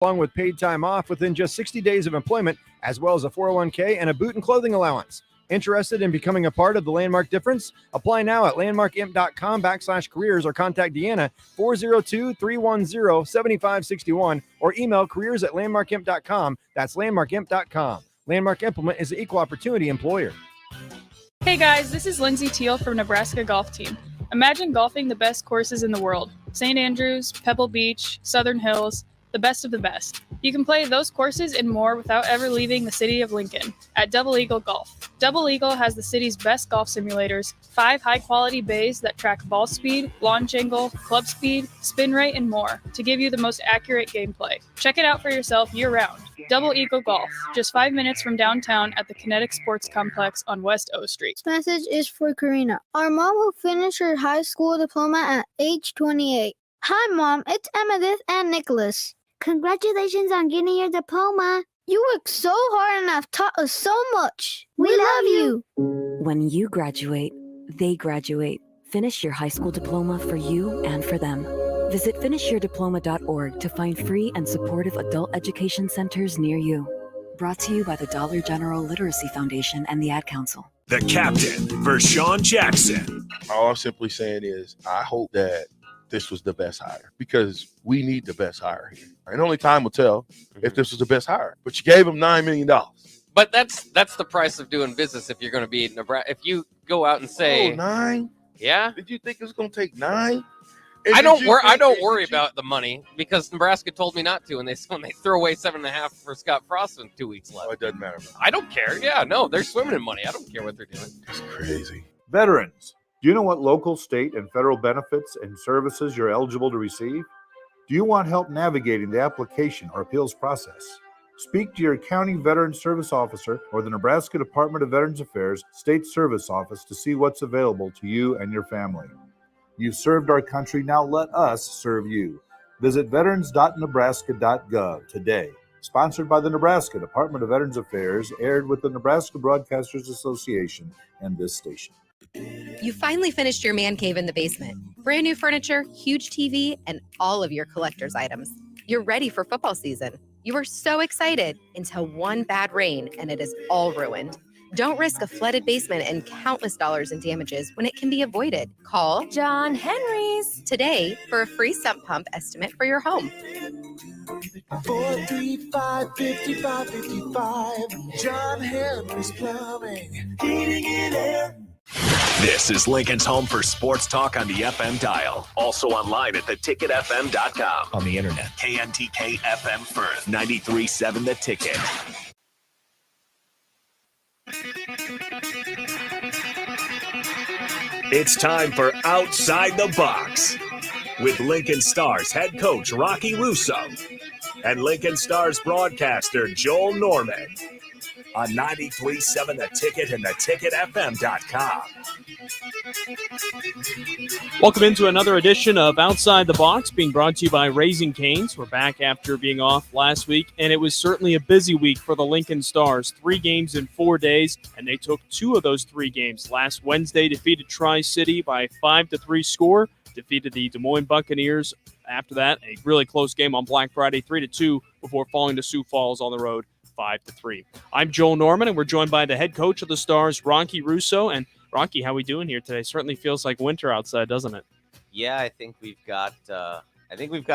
along with paid time off within just 60 days of employment, as well as a 401k and a boot and clothing allowance. Interested in becoming a part of the Landmark difference? Apply now at landmarkimp.com/careers or contact Deanna 402-310-7561 or email careers@landmarkimp.com. That's landmarkimp.com. Landmark Implement is the equal opportunity employer. Hey guys, this is Lindsay Teal from Nebraska Golf Team. Imagine golfing the best courses in the world. St. Andrews, Pebble Beach, Southern Hills, the best of the best. You can play those courses and more without ever leaving the city of Lincoln at Double Eagle Golf. Double Eagle has the city's best golf simulators, 5 high-quality bays that track ball speed, launch angle, club speed, spin rate, and more to give you the most accurate gameplay. Check it out for yourself year-round. Double Eagle Golf, just 5 minutes from downtown at the Kinetic Sports Complex on West O Street. This message is for Karina, our mom who finished her high school diploma at age 28. Hi, Mom. It's Emmettith and Nicholas. Congratulations on getting your diploma. You worked so hard and have taught us so much. We love you. When you graduate, they graduate. Finish your high school diploma for you and for them. Visit finishyourdiploma.org to find free and supportive adult education centers near you. Brought to you by the Dollar General Literacy Foundation and the Ad Council. The captain, Vershawn Jackson. All I'm simply saying is I hope that this was the best hire because we need the best hire here. And only time will tell if this was the best hire. But you gave him $9 million. But that's the price of doing business if you're going to be in Nebraska. If you go out and say 9? Yeah. Did you think it was going to take 9? I don't worry about the money because Nebraska told me not to, and when they throw away 7.5 for Scott Frost with 2 weeks left. Oh, it doesn't matter. I don't care. Yeah, no, they're swimming in money. I don't care what they're doing. That's crazy. Veterans, do you know what local, state, and federal benefits and services you're eligible to receive? Do you want help navigating the application or appeals process? Speak to your county veteran service officer or the Nebraska Department of Veterans Affairs State Service Office to see what's available to you and your family. You've served our country, now let us serve you. Visit veterans.nebraska.gov today. Sponsored by the Nebraska Department of Veterans Affairs, aired with the Nebraska Broadcasters Association and this station. You finally finished your man cave in the basement. Brand new furniture, huge TV, and all of your collector's items. You're ready for football season. You were so excited until one bad rain and it is all ruined. Don't risk a flooded basement and countless dollars in damages when it can be avoided. Call John Henry's today for a free sump pump estimate for your home. 435-5555. John Henry's Plumbing, Heating and Air. This is Lincoln's home for sports talk on the FM dial. Also online at theticketfm.com. On the internet, KNTK FM Firth, 93.7 The Ticket. It's time for Outside the Box with Lincoln Stars head coach Rocky Russo and Lincoln Stars broadcaster Joel Norman on 93.7 The Ticket and theticketfm.com. Welcome into another edition of Outside the Box, being brought to you by Raising Cane's. We're back after being off last week, and it was certainly a busy week for the Lincoln Stars. 3 games in 4 days, and they took 2 of those 3 games. Last Wednesday, defeated Tri-City by a 5-3 score, defeated the Des Moines Buccaneers. After that, a really close game on Black Friday, 3-2, before falling to Sioux Falls on the road, 5-3. I'm Joel Norman, and we're joined by the head coach of the Stars, Rocky Russo. And Rocky, how are we doing here today? Certainly feels like winter outside, doesn't it? Yeah, I think we've got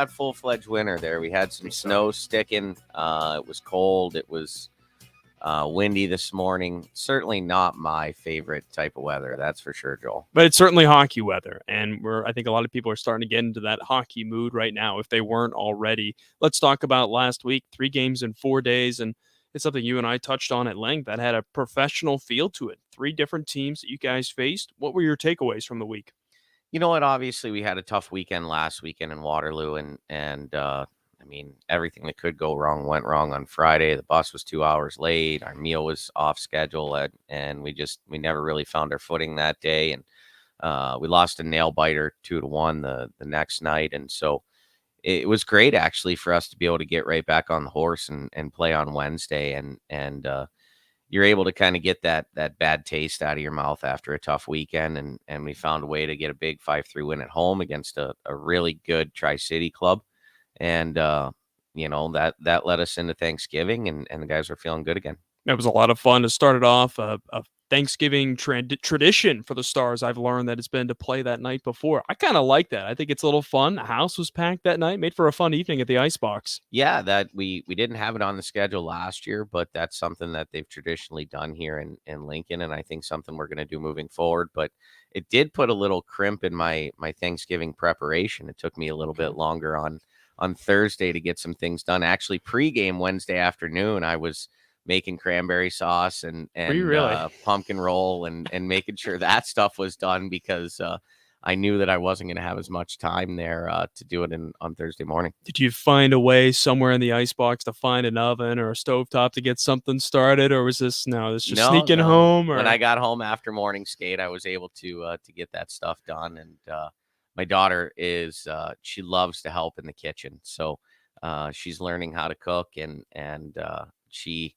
full-fledged winter there. We had some snow sticking. It was cold. It was windy this morning. Certainly not my favorite type of weather, that's for sure, Joel. But it's certainly hockey weather, and I think a lot of people are starting to get into that hockey mood right now, if they weren't already. Let's talk about last week, 3 games in 4 days, and it's something you and I touched on at length that had a professional feel to it. 3 different teams that you guys faced. What were your takeaways from the week? You know what? Obviously, we had a tough weekend last weekend in Waterloo, and I mean, everything that could go wrong went wrong on Friday. The bus was 2 hours late. Our meal was off schedule, and we never really found our footing that day. And we lost a nail biter 2-1 the next night, and so it was great actually for us to be able to get right back on the horse and play on Wednesday, and you're able to kind of get that bad taste out of your mouth after a tough weekend, and we found a way to get a big 5-3 win at home against a really good Tri-City club, and that led us into Thanksgiving, and the guys are feeling good again. That was a lot of fun to start it off. A Thanksgiving tradition for the Stars. I've learned that it's been to play that night before. I kind of like that. I think it's a little fun. The house was packed that night, made for a fun evening at the Icebox. Yeah, that we didn't have it on the schedule last year, but that's something that they've traditionally done here in Lincoln, and I think something we're going to do moving forward. But it did put a little crimp in my Thanksgiving preparation. It took me a little bit longer on Thursday to get some things done. Actually, pregame Wednesday afternoon, I was making cranberry sauce and pumpkin roll and making sure that stuff was done because I knew that I wasn't going to have as much time there to do it on Thursday morning. Did you find a way somewhere in the Icebox to find an oven or a stovetop to get something started, or was this just sneaking home? Or? When I got home after morning skate, I was able to get that stuff done. And my daughter she loves to help in the kitchen, so she's learning how to cook, and she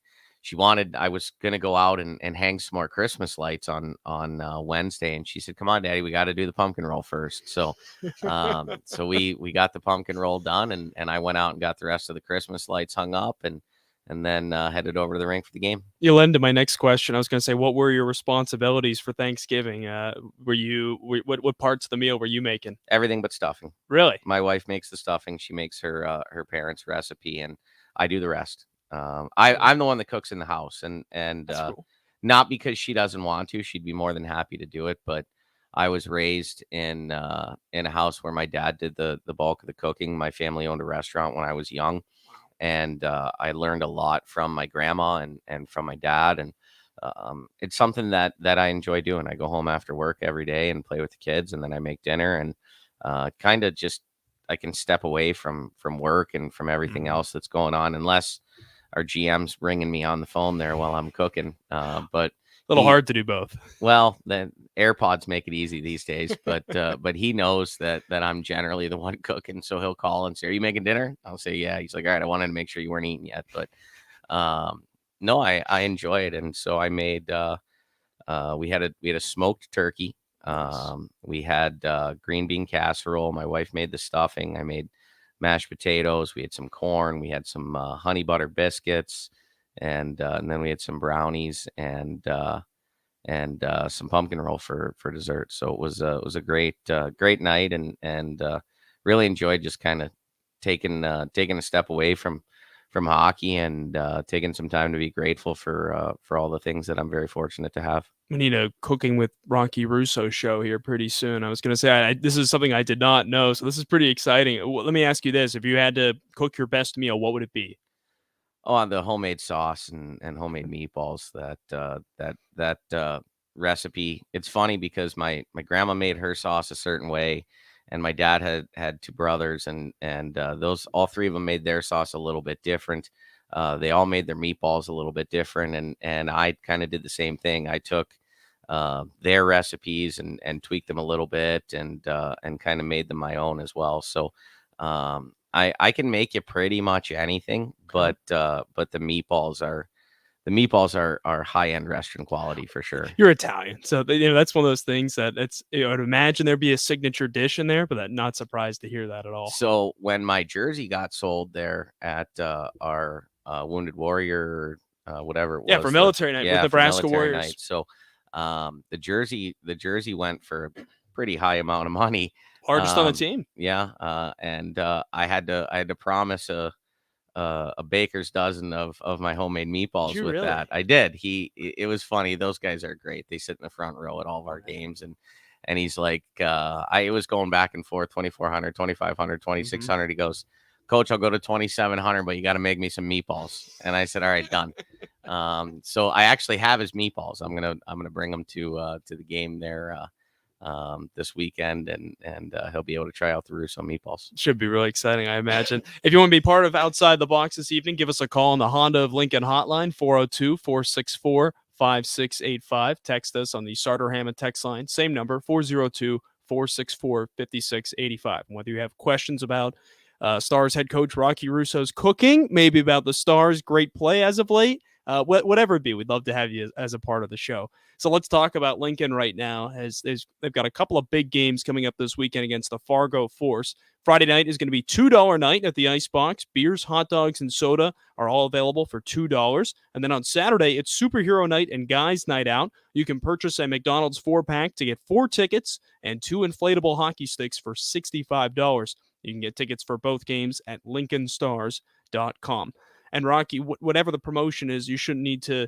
wanted, I was going to go out and hang some more Christmas lights on Wednesday. And she said, come on, Daddy, we got to do the pumpkin roll first. So, so we got the pumpkin roll done, and I went out and got the rest of the Christmas lights hung up and then headed over to the rink for the game. You led to my next question. I was going to say, what were your responsibilities for Thanksgiving? What parts of the meal were you making? Everything but stuffing. Really? My wife makes the stuffing. She makes her parents' recipe, and I do the rest. I'm the one that cooks in the house, and cool. Not because she doesn't want to. She'd be more than happy to do it, but I was raised in a house where my dad did the bulk of the cooking. My family owned a restaurant when I was young, and I learned a lot from my grandma and from my dad, and it's something that I enjoy doing. I go home after work every day and play with the kids, and then I make dinner, and kind of just I can step away from work and from everything else that's going on, unless our GM's ringing me on the phone there while I'm cooking. But a little hard to do both. Well, the AirPods make it easy these days, but he knows that I'm generally the one cooking. So he'll call and say, are you making dinner? I'll say, yeah. He's like, all right, I wanted to make sure you weren't eating yet. But no, I enjoy it. And so I made, we had a smoked turkey. We had green bean casserole. My wife made the stuffing. I made mashed potatoes. We had some corn. We had some honey butter biscuits, and then we had some brownies and some pumpkin roll for dessert. So it was a great night, and really enjoyed just kind of taking a step away from hockey and taking some time to be grateful for all the things that I'm very fortunate to have. We need a Cooking with Rocky Russo show here pretty soon. I was going to say, this is something I did not know, so this is pretty exciting. Let me ask you this. If you had to cook your best meal, what would it be? Oh, the homemade sauce and homemade meatballs, that recipe. It's funny because my grandma made her sauce a certain way, and my dad had two brothers, and those, all three of them made their sauce a little bit different. They all made their meatballs a little bit different, and I kind of did the same thing. I took their recipes and tweaked them a little bit, and kind of made them my own as well. So I can make you pretty much anything, but the meatballs are high-end restaurant quality for sure. You're Italian, so that's one of those things that I'd imagine there'd be a signature dish in there, but I'm not surprised to hear that at all. So when my jersey got sold there at our Wounded Warrior, whatever it was, yeah, for military night with Nebraska Warriors. Night. So the jersey went for a pretty high amount of money. Hardest on the team. Yeah, and I had to promise a baker's dozen of my homemade meatballs with really? that. I did. It was funny. Those guys are great. They sit in the front row at all of our games, and he's like, I was going back and forth, 2,400, 2,500, 2,600. He goes, Coach, I'll go to 2,700, but you got to make me some meatballs. And I said, all right, done. So I actually have his meatballs. I'm gonna bring them to the game there this weekend, and he'll be able to try out the Russo meatballs. Should be really exciting, I imagine. If you want to be part of Outside the Box this evening, give us a call on the Honda of Lincoln hotline, 402-464-5685. Text us on the Sartor Hammond text line, same number, 402-464-5685. Whether you have questions about Stars head coach Rocky Russo's cooking, maybe about the Stars' great play as of late, Whatever it be, we'd love to have you as a part of the show. So let's talk about Lincoln right now. As they've got a couple of big games coming up this weekend against the Fargo Force. Friday night is going to be $2 night at the Icebox. Beers, hot dogs, and soda are all available for $2. And then on Saturday, it's Superhero Night and Guys Night Out. You can purchase a McDonald's 4-pack to get 4 tickets and 2 inflatable hockey sticks for $65. You can get tickets for both games at LincolnStars.com. And Rocky, whatever the promotion is, you shouldn't need to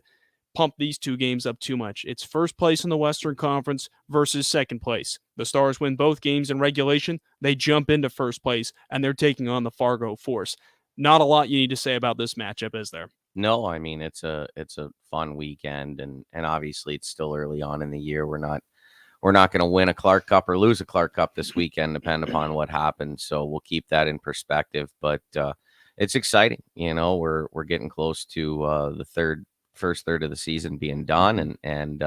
pump these 2 games up too much. It's first place in the Western Conference versus second place. The Stars win both games in regulation. They jump into first place, and they're taking on the Fargo Force. Not a lot you need to say about this matchup, is there? No, I mean, it's a fun weekend, and obviously it's still early on in the year. We're not going to win a Clark Cup or lose a Clark Cup this weekend, depending upon what happens. So we'll keep that in perspective. But it's exciting. We're getting close to the first third of the season being done, and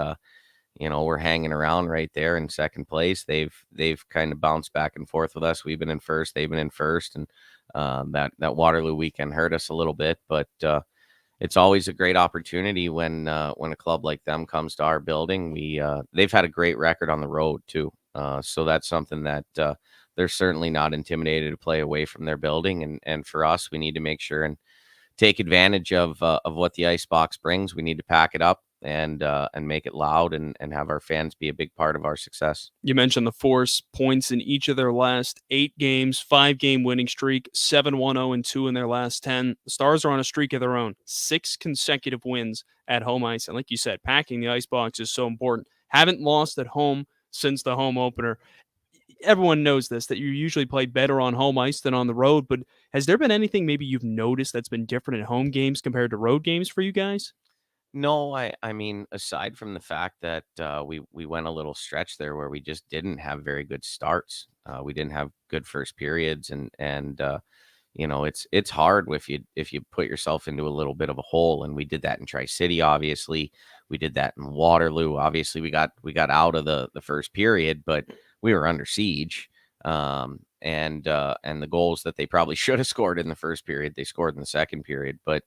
we're hanging around right there in second place. They've kind of bounced back and forth with us. We've been in first, they've been in first, and that Waterloo weekend hurt us a little bit, but it's always a great opportunity when a club like them comes to our building. They've had a great record on the road too, so that's something that they're certainly not intimidated to play away from their building. And for us, we need to make sure and take advantage of what the Icebox brings. We need to pack it up and make it loud and have our fans be a big part of our success. You mentioned the Force points in each of their last 8 games, 5-game winning streak, 7-1-0-2 in their last 10. The Stars are on a streak of their own, 6 consecutive wins at home ice. And like you said, packing the Icebox is so important. Haven't lost at home since the home opener. Everyone knows this, that you usually play better on home ice than on the road, but has there been anything maybe you've noticed that's been different in home games compared to road games for you guys? No, I mean, aside from the fact that we went a little stretch there where we just didn't have very good starts. We didn't have good first periods, and it's hard if you put yourself into a little bit of a hole. And we did that in Tri-City, obviously. We did that in Waterloo. Obviously, we got out of the first period, but we were under siege. And the goals that they probably should have scored in the first period, they scored in the second period. But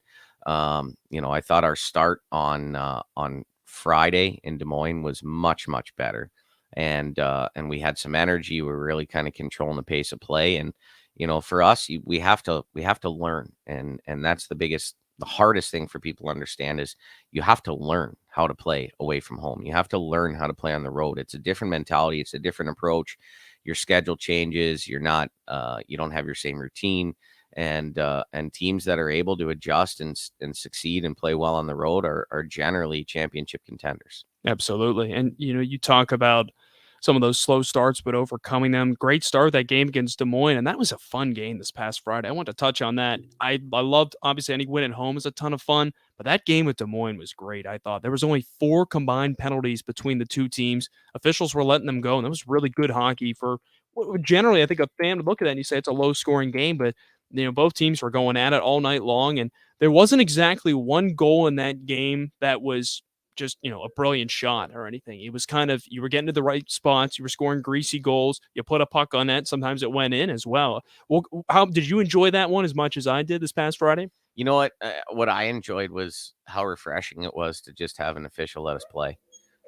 I thought our start on Friday in Des Moines was much, much better. And we had some energy. We were really kind of controlling the pace of play. And, for us, we have to learn. And that's the hardest thing for people to understand is you have to learn how to play away from home. You have to learn how to play on the road. It's a different mentality. It's a different approach. Your schedule changes. You're not, you don't have your same routine. And teams that are able to adjust and succeed and play well on the road are generally championship contenders. Absolutely. And, you talk about some of those slow starts, but overcoming them. Great start that game against Des Moines, and that was a fun game this past Friday. I want to touch on that. I loved, obviously, any win at home is a ton of fun, but that game with Des Moines was great, I thought. There was only 4 combined penalties between the two teams. Officials were letting them go, and that was really good hockey for generally, I think a fan would look at that and you say it's a low-scoring game, but both teams were going at it all night long, and there wasn't exactly one goal in that game that was just, a brilliant shot or anything. It was kind of, you were getting to the right spots, you were scoring greasy goals, you put a puck on net, sometimes it went in as well. Well, how did you enjoy that one as much as I did this past Friday? You know what I enjoyed was how refreshing it was to just have an official let us play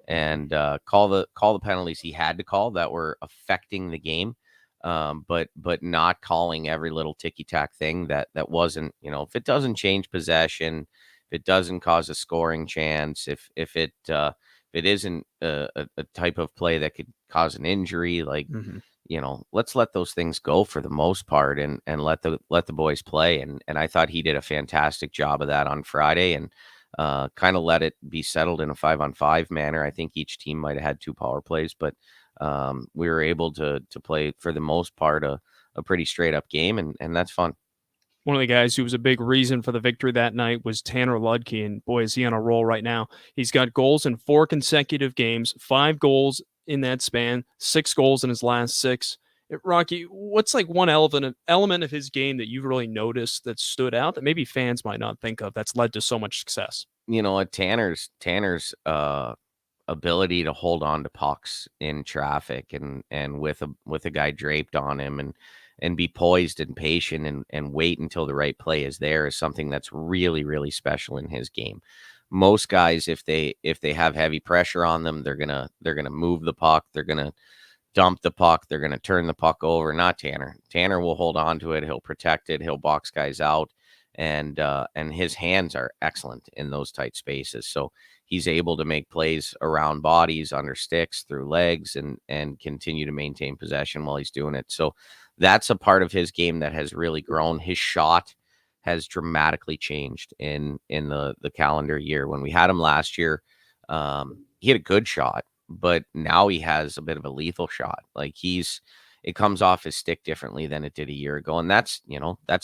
and call the penalties he had to call that were affecting the game. But not calling every little ticky-tack thing that wasn't, if it doesn't change possession, if it doesn't cause a scoring chance, if it isn't a type of play that could cause an injury, like, let's let those things go for the most part and let the boys play. And I thought he did a fantastic job of that on Friday and kind of let it be settled in a 5-on-5 manner. I think each team might have had 2 power plays, but we were able to play for the most part a pretty straight up game, and that's fun. One of the guys who was a big reason for the victory that night was Tanner Ludke, and boy, is he on a roll right now. He's got goals in 4 consecutive games, 5 goals in that span, 6 goals in his last 6. Rocky, what's like one element of his game that you've really noticed that stood out that maybe fans might not think of that's led to so much success? Tanner's ability to hold on to pucks in traffic and with a guy draped on him be poised and patient and wait until the right play is there is something that's really, really special in his game. Most guys, if they have heavy pressure on them, they're gonna move the puck, they're gonna dump the puck, they're gonna turn the puck over. Not Tanner. Tanner will hold on to it, he'll protect it, he'll box guys out, and his hands are excellent in those tight spaces. So he's able to make plays around bodies, under sticks, through legs, and continue to maintain possession while he's doing it. So that's a part of his game that has really grown. His shot has dramatically changed in the calendar year. When we had him last year, he had a good shot, but now he has a bit of a lethal shot. Like it comes off his stick differently than it did a year ago. And that's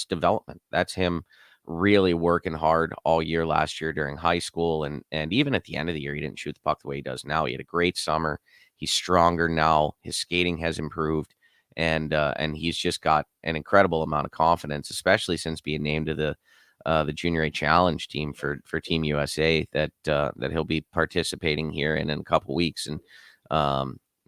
development. That's him really working hard all year last year during high school. And even at the end of the year, he didn't shoot the puck the way he does now. He had a great summer. He's stronger now. His skating has improved. And he's just got an incredible amount of confidence, especially since being named to the Junior A Challenge team for Team USA that he'll be participating here in a couple weeks. And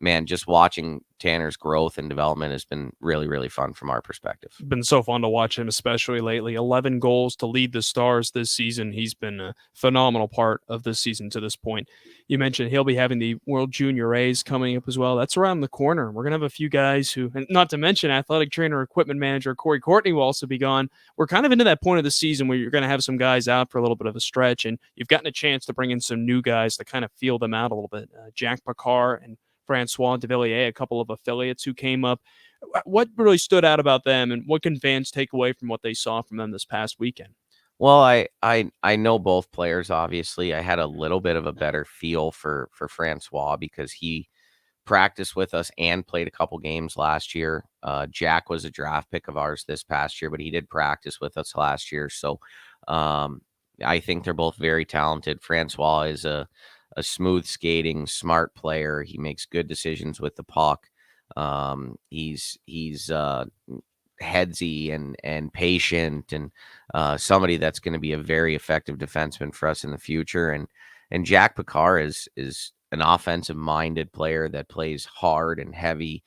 man, just watching Tanner's growth and development has been really, really fun from our perspective. It's been so fun to watch him, especially lately. 11 goals to lead the Stars this season. He's been a phenomenal part of this season to this point. You mentioned he'll be having the World Junior A's coming up as well. That's around the corner. We're going to have a few guys who, and not to mention athletic trainer, equipment manager Corey Courtney will also be gone. We're kind of into that point of the season where you're going to have some guys out for a little bit of a stretch, and you've gotten a chance to bring in some new guys to kind of feel them out a little bit. Jack Picard and Francois Devilliers, a couple of affiliates who came up. What really stood out about them, and what can fans take away from what they saw from them this past weekend? Well, I know both players, obviously. I had a little bit of a better feel for Francois because he practiced with us and played a couple games last year. Jack was a draft pick of ours this past year, but he did practice with us last year. So I think they're both very talented. Francois is a smooth skating, smart player. He makes good decisions with the puck. He's headsy and patient, and somebody that's going to be a very effective defenseman for us in the future. And Jack Picard is an offensive minded player that plays hard and heavy.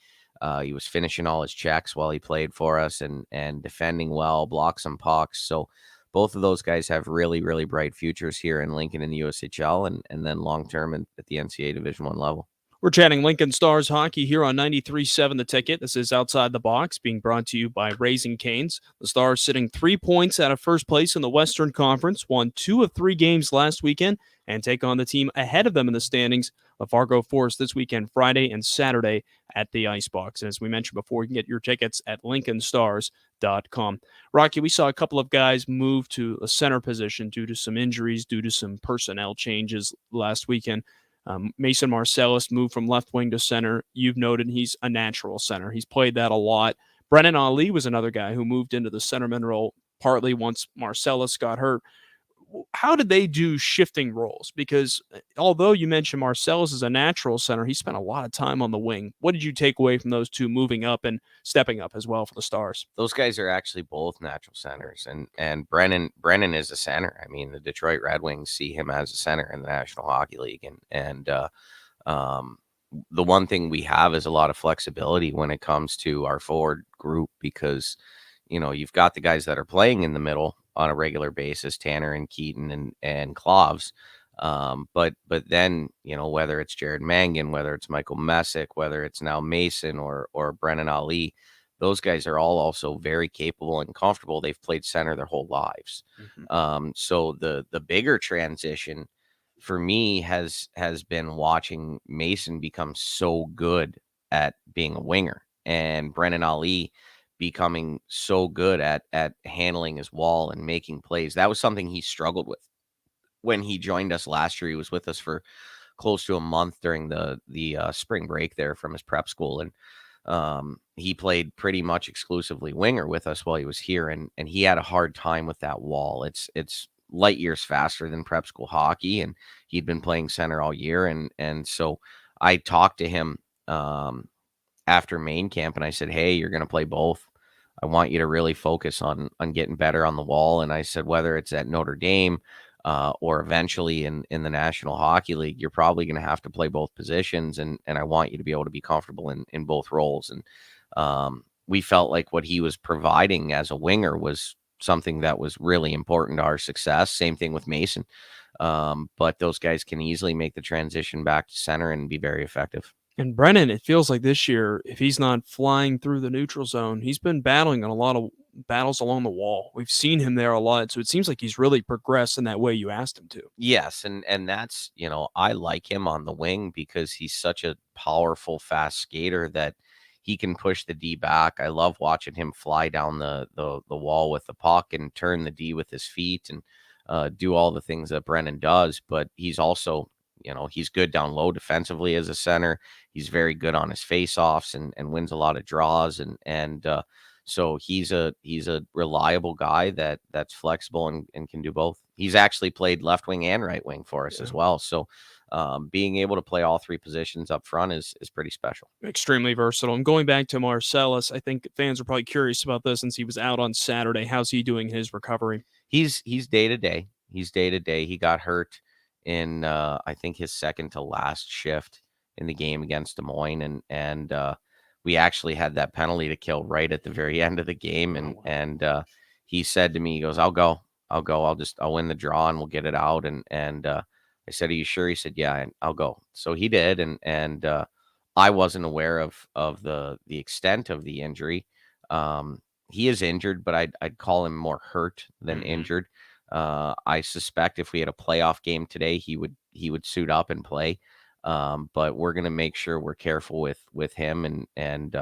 He was finishing all his checks while he played for us and defending well, blocked some pucks. So both of those guys have really, really bright futures here in Lincoln in the USHL and then long-term at the NCAA Division I level. We're chatting Lincoln Stars hockey here on 93.7 The Ticket. This is Outside the Box, being brought to you by Raising Cane's. The Stars sitting 3 points out of first place in the Western Conference, won 2 of 3 games last weekend, and take on the team ahead of them in the standings, the Fargo Forest, this weekend, Friday and Saturday at the Icebox. And as we mentioned before, you can get your tickets at LincolnStars.com. Rocky, we saw a couple of guys move to a center position due to some injuries, due to some personnel changes last weekend. Mason Marcellus moved from left wing to center. You've noted he's a natural center. He's played that a lot. Brennan Ali was another guy who moved into the centerman role partly once Marcellus got hurt. How did they do shifting roles? Because although you mentioned Marcellus is a natural center, he spent a lot of time on the wing. What did you take away from those two moving up and stepping up as well for the Stars? Those guys are actually both natural centers, and Brennan is a center. I mean, the Detroit Red Wings see him as a center in the National Hockey League, and the one thing we have is a lot of flexibility when it comes to our forward group because you've got the guys that are playing in the middle on a regular basis, Tanner and Keaton and Kloves. But then, whether it's Jared Mangan, whether it's Michael Messick, whether it's now Mason or Brennan Ali, those guys are all also very capable and comfortable. They've played center their whole lives. Mm-hmm. So the bigger transition for me has been watching Mason become so good at being a winger and Brennan Ali becoming so good at handling his wall and making plays. That was something he struggled with when he joined us last year. He was with us for close to a month during the spring break there from his prep school. And he played pretty much exclusively winger with us while he was here. And he had a hard time with that wall. It's light years faster than prep school hockey. And he'd been playing center all year. And so I talked to him after main camp and I said, hey, you're going to play both. I want you to really focus on getting better on the wall. And I said, whether it's at Notre Dame or eventually in the National Hockey League, you're probably going to have to play both positions. And I want you to be able to be comfortable in both roles. And we felt like what he was providing as a winger was something that was really important to our success. Same thing with Mason. But those guys can easily make the transition back to center and be very effective. And Brennan, it feels like this year, if he's not flying through the neutral zone, he's been battling on a lot of battles along the wall. We've seen him there a lot, so it seems like he's really progressed in that way you asked him to. Yes, and that's, I like him on the wing because he's such a powerful, fast skater that he can push the D back. I love watching him fly down the wall with the puck and turn the D with his feet and do all the things that Brennan does. But he's also, he's good down low defensively as a center. He's very good on his face-offs and wins a lot of draws. And so he's a reliable guy that's flexible and can do both. He's actually played left wing and right wing for us as well. So being able to play all three positions up front is pretty special. Extremely versatile. And going back to Marcellus, I think fans are probably curious about this since he was out on Saturday. How's he doing his recovery? He's day to day. He's day to day. He got hurt in I think his second to last shift in the game against Des Moines, and we actually had that penalty to kill right at the very end of the game, and he said to me, he goes, I'll go, I'll win the draw and we'll get it out, and I said, are you sure? He said, yeah, I'll go. So he did, and I wasn't aware of the extent of the injury. He is injured, but I'd call him more hurt than injured. I suspect if we had a playoff game today, he would suit up and play. But we're going to make sure we're careful with him and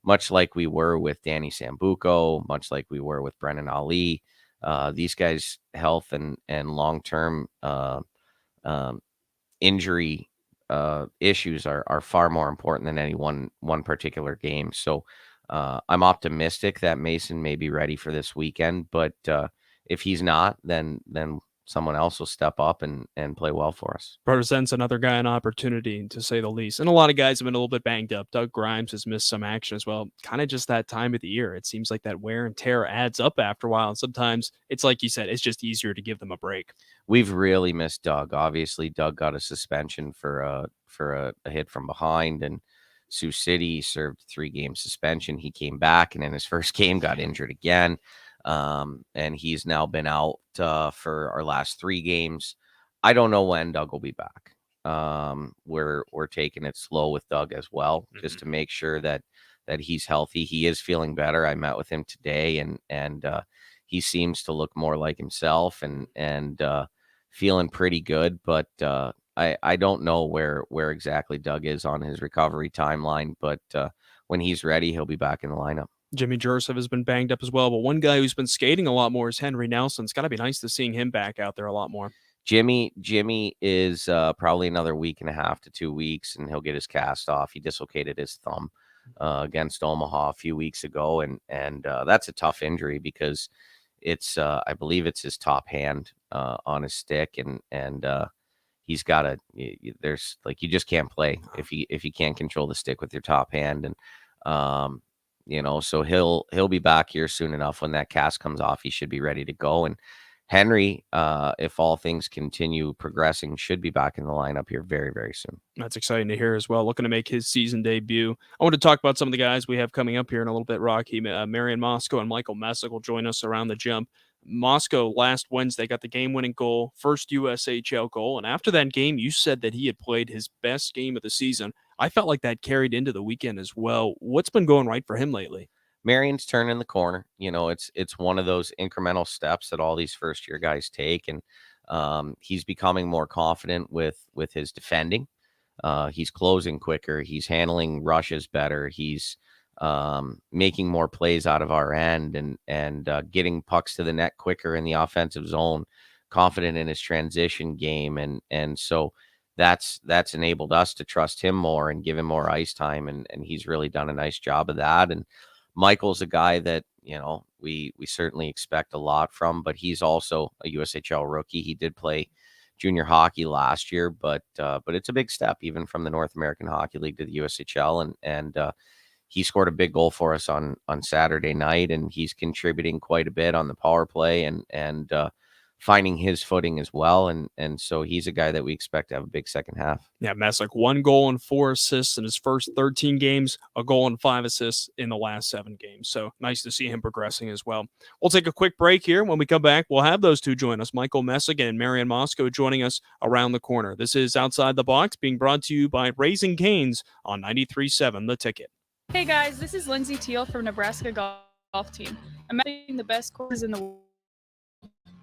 much like we were with Danny Sambuco, much like we were with Brennan Ali, these guys' health and long-term injury issues are far more important than any one particular game. So I'm optimistic that Mason may be ready for this weekend, but if he's not, then someone else will step up and play well for us. Presents another guy an opportunity, to say the least. And a lot of guys have been a little bit banged up. Doug Grimes has missed some action as well. Kind of just that time of the year. It seems like that wear and tear adds up after a while. And sometimes it's like you said, it's just easier to give them a break. We've really missed Doug. Obviously, Doug got a suspension for a hit from behind, and Sioux City served a 3-game suspension. He came back and in his first game got injured again. And he's now been out for our last 3 games. I don't know when Doug will be back. We're taking it slow with Doug as well, just to make sure that he's healthy. He is feeling better. I met with him today, and he seems to look more like himself and feeling pretty good. But I don't know where exactly Doug is on his recovery timeline. But when he's ready, he'll be back in the lineup. Jimmy Joseph has been banged up as well, but one guy who's been skating a lot more is Henry Nelson. It's got to be nice to seeing him back out there a lot more. Jimmy is probably another week and a half to 2 weeks, and he'll get his cast off. He dislocated his thumb against Omaha a few weeks ago, and that's a tough injury because it's I believe it's his top hand on his stick, and he's got there's like, you just can't play if you can't control the stick with your top hand, and so he'll be back here soon enough. When that cast comes off, he should be ready to go. And Henry, if all things continue progressing, should be back in the lineup here very, very soon. That's exciting to hear as well. Looking to make his season debut. I want to talk about some of the guys we have coming up here in a little bit, Rocky. Marian Moscow and Michael Messick will join us around the jump. Moscow last Wednesday got the game-winning goal, first USHL goal. And after that game, you said that he had played his best game of the season. I felt like that carried into the weekend as well. What's been going right for him lately? Marian's turning the corner. It's one of those incremental steps that all these first-year guys take, and he's becoming more confident with his defending. He's closing quicker. He's handling rushes better. He's making more plays out of our end and getting pucks to the net quicker in the offensive zone, confident in his transition game. And so that's enabled us to trust him more and give him more ice time. And he's really done a nice job of that. And Michael's a guy that, we certainly expect a lot from, but he's also a USHL rookie. He did play junior hockey last year, but it's a big step even from the North American Hockey League to the USHL. And he scored a big goal for us on Saturday night, and he's contributing quite a bit on the power play. And finding his footing as well. And so he's a guy that we expect to have a big second half. Yeah, Messick, 1 goal and 4 assists in his first 13 games, a goal and 5 assists in the last 7 games. So nice to see him progressing as well. We'll take a quick break here. When we come back, we'll have those two join us, Michael Messick and Marian Moscow, joining us around the corner. This is Outside the Box, being brought to you by Raising Cane's on 93.7 The Ticket. Hey guys, this is Lindsay Teal from Nebraska Golf Team. I'm making the best courses in the world.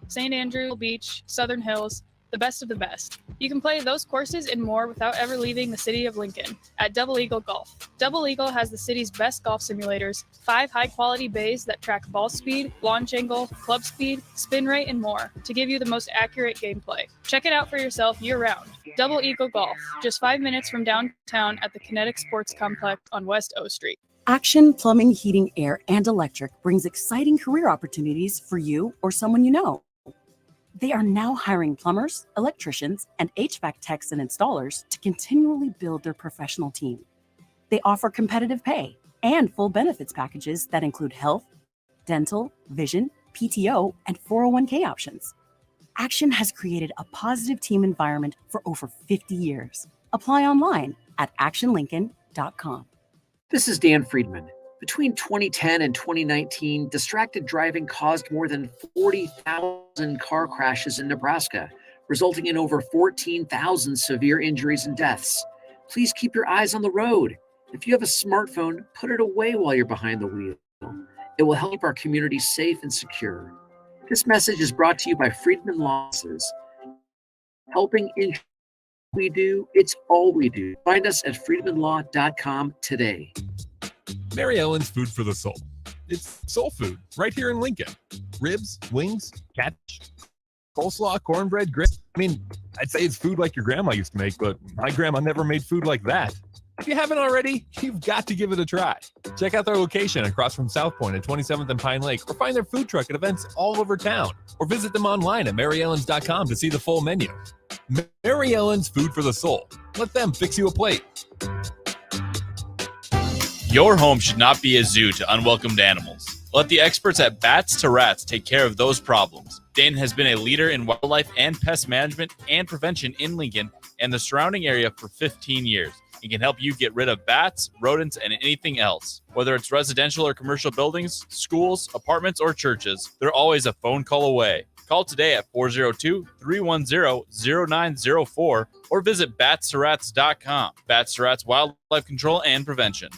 St. Andrew Beach, Southern Hills, the best of the best. You can play those courses and more without ever leaving the city of Lincoln at Double Eagle Golf. Double Eagle has the city's best golf simulators, 5 high-quality bays that track ball speed, launch angle, club speed, spin rate, and more to give you the most accurate gameplay. Check it out for yourself year-round. Double Eagle Golf, just 5 minutes from downtown at the Kinetic Sports Complex on West O Street. Action Plumbing, Heating, Air, and Electric brings exciting career opportunities for you or someone you know. They are now hiring plumbers, electricians, and HVAC techs and installers to continually build their professional team. They offer competitive pay and full benefits packages that include health, dental, vision, PTO, and 401k options. Action has created a positive team environment for over 50 years. Apply online at actionlincoln.com. This is Dan Friedman. Between 2010 and 2019, distracted driving caused more than 40,000 car crashes in Nebraska, resulting in over 14,000 severe injuries and deaths. Please keep your eyes on the road. If you have a smartphone, put it away while you're behind the wheel. It will help keep our community safe and secure. This message is brought to you by Friedman Law Offices. Helping injuries we do, it's all we do. Find us at friedmanlaw.com today. Mary Ellen's Food for the Soul. It's soul food right here in Lincoln. Ribs, wings, catfish, coleslaw, cornbread, grits. I mean, I'd say it's food like your grandma used to make, but my grandma never made food like that. If you haven't already, you've got to give it a try. Check out their location across from South Point at 27th and Pine Lake, or find their food truck at events all over town, or visit them online at maryellens.com to see the full menu. Mary Ellen's Food for the Soul. Let them fix you a plate. Your home should not be a zoo to unwelcomed animals. Let the experts at Bats to Rats take care of those problems. Dane has been a leader in wildlife and pest management and prevention in Lincoln and the surrounding area for 15 years. He can help you get rid of bats, rodents, and anything else. Whether it's residential or commercial buildings, schools, apartments, or churches, they're always a phone call away. Call today at 402-310-0904 or visit batstoRats.com. Bats to Rats Wildlife Control and Prevention.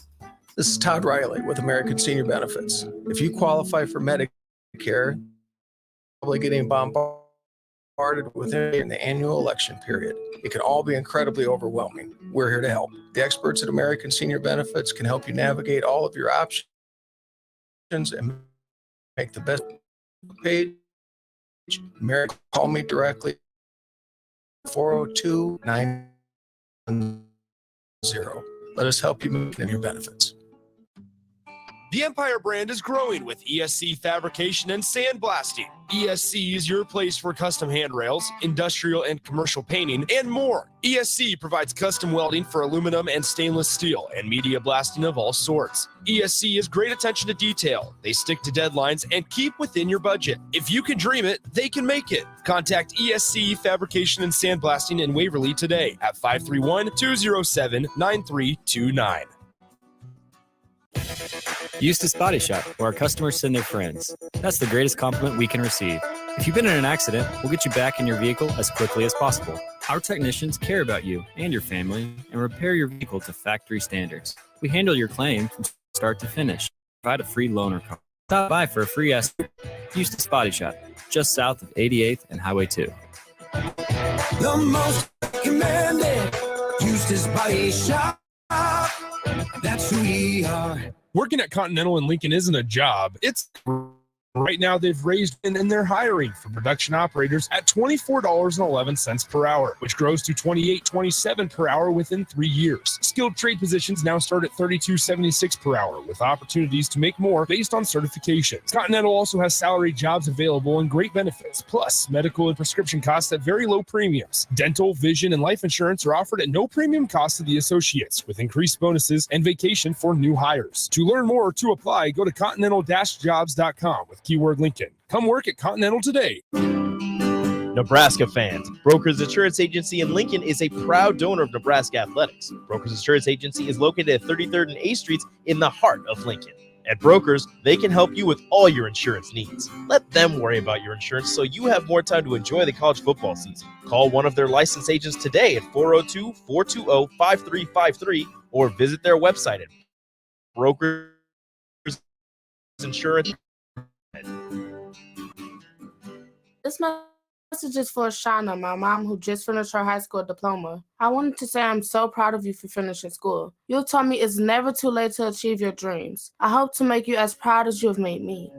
This is Todd Riley with American Senior Benefits. If you qualify for Medicare, probably getting bombarded within the annual election period. It can all be incredibly overwhelming. We're here to help. The experts at American Senior Benefits can help you navigate all of your options and make the best page. American, call me directly, 402-910. Let us help you move in your benefits. The Empire brand is growing with ESC Fabrication and Sandblasting. ESC is your place for custom handrails, industrial and commercial painting, and more. ESC provides custom welding for aluminum and stainless steel and media blasting of all sorts. ESC has great attention to detail. They stick to deadlines and keep within your budget. If you can dream it, they can make it. Contact ESC Fabrication and Sandblasting in Waverly today at 531-207-9329. Eustace Body Shop, where our customers send their friends. That's the greatest compliment we can receive. If you've been in an accident, we'll get you back in your vehicle as quickly as possible. Our technicians care about you and your family and repair your vehicle to factory standards. We handle your claim from start to finish. Provide a free loaner car. Stop by for a free estimate. Eustace Body Shop, just south of 88th and Highway 2. The most recommended Eustace Body Shop. That's who we are. Working at Continental in Lincoln isn't a job. It's right now they've raised and they're hiring for production operators at $24.11 per hour, which grows to $28.27 per hour within 3 years. Skilled trade positions now start at $32.76 per hour with opportunities to make more based on certifications. Continental also has salary jobs available and great benefits, plus medical and prescription costs at very low premiums. Dental, vision, and life insurance are offered at no premium cost to the associates with increased bonuses and vacation for new hires. To learn more or to apply, go to continental-jobs.com with keyword Lincoln. Come work at Continental today. Nebraska fans, Brokers Insurance Agency in Lincoln is a proud donor of Nebraska Athletics. Brokers Insurance Agency is located at 33rd and A Streets in the heart of Lincoln. At Brokers, they can help you with all your insurance needs. Let them worry about your insurance so you have more time to enjoy the college football season. Call one of their licensed agents today at 402-420-5353 or visit their website at Brokers Insurance. This message is for Shauna, my mom who just finished her high school diploma. I wanted to say I'm so proud of you for finishing school. You told me it's never too late to achieve your dreams. I hope to make you as proud as you have made me.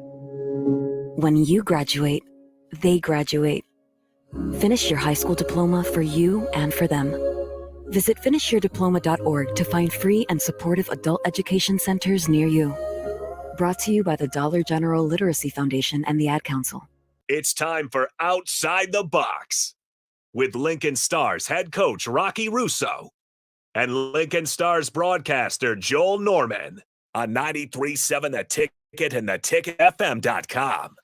When you graduate, they graduate. Finish your high school diploma for you and for them. Visit finishyourdiploma.org to find free and supportive adult education centers near you. Brought to you by the Dollar General Literacy Foundation and the Ad Council. It's time for Outside the Box with Lincoln Stars head coach Rocky Russo and Lincoln Stars broadcaster Joel Norman on 93.7 The Ticket and theticketfm.com.